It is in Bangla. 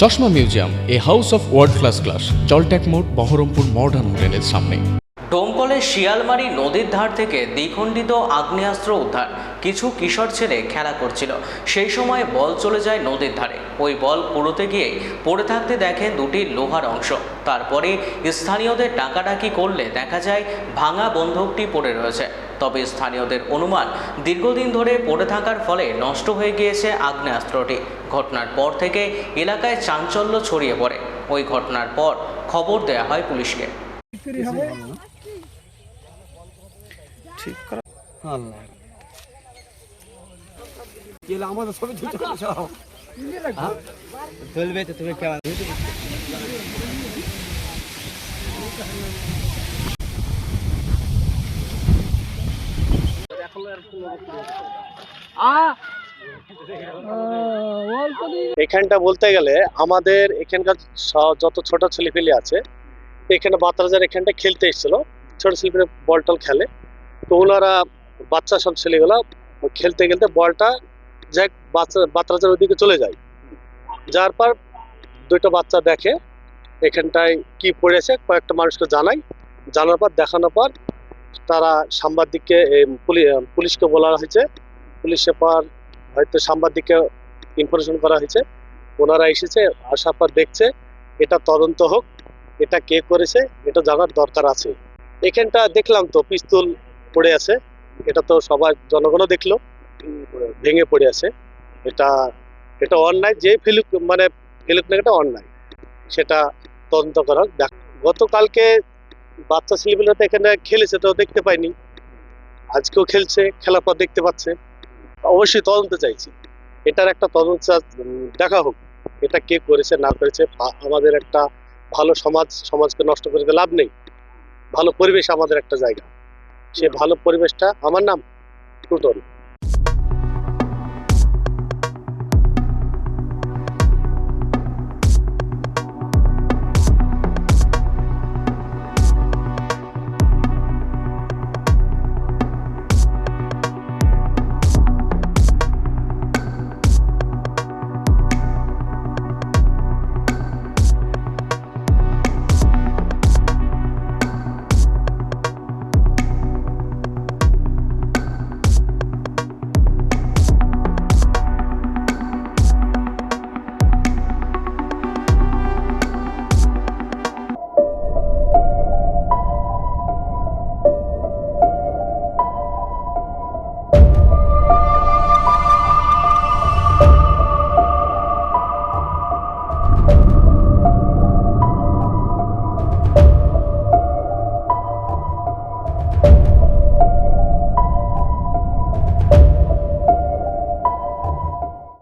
চশমা museum, a house of world class, জলট্যাক মোড়, বহরমপুর মডার্ন হোটেলের সামনে। ডোমকলের শিয়ালমারি নদীর ধার থেকে দ্বিখণ্ডিত আগ্নেয়াস্ত্র উদ্ধার। কিছু কিশোর ছেলে খেলা করছিল, সেই সময় বল চলে যায় নদীর ধারে। ওই বল কুড়োতে গিয়ে পড়ে থাকতে দেখেন দুটি লোহার অংশ। তারপরে স্থানীয়দের ডাকাডাকি করলে দেখা যায় ভাঙা বন্দুকটি পড়ে রয়েছে। তবে স্থানীয়দের অনুমান, দীর্ঘদিন ধরে পড়ে থাকার ফলে নষ্ট হয়ে গিয়েছে আগ্নেয়াস্ত্রটি। ঘটনার পর থেকে এলাকায় চাঞ্চল্য ছড়িয়ে পড়ে। ওই ঘটনার পর খবর দেয়া হয় পুলিশকে। আমাদের ছবি তুলবে তো তুমি কেমন এখানটা বলতে গেলে আমাদের এখানকার যত ছোট ছেলেপেলে আছে এখানে বাতরাজার এখানটা খেলতে এসেছিল। ছোট ছেলেপেলে বল টল খেলে, তো ওনারা বাচ্চা সব ছেলেগুলা খেলতে খেলতে বলটা যাক বাতরাজার ওইদিকে চলে যায়। যার পর দুইটা বাচ্চা দেখে এখানটায় কি পড়েছে, কয়েকটা মানুষকে জানার পর দেখানোর পর তারা সাংবাদিককে পুলিশকে বলা হয়েছে। পুলিশের পর হয়তো সাংবাদিককে ইনফরমেশন করা হয়েছে, ওনারা এসেছে, আসার পর দেখছে এটা তদন্ত হোক, এটা কে করেছে এটা জানার দরকার আছে। এখানটা দেখলাম তো পিস্তল পড়ে আছে, এটা তো সবাই জনগণও দেখলো ভেঙে পড়ে আছে। এটা এটা অন্যায়, যে ফেলুক না এটা অন্যায়, সেটা তদন্ত করা হোক। গতকালকে বাচ্চা ছেলেগুলো তো এখানে খেলেছে, তো দেখতে পাইনি, আজকেও খেলছে, খেলার পর দেখতে পাচ্ছে। অবশ্যই তদন্ত চাইছি, এটার একটা তদন্ত দেখা হোক, এটা কে করেছে না করেছে। আমাদের একটা ভালো সমাজকে নষ্ট করে লাভ নেই। ভালো পরিবেশ আমাদের একটা জায়গা, সে ভালো পরিবেশটা। আমার নাম টুটন।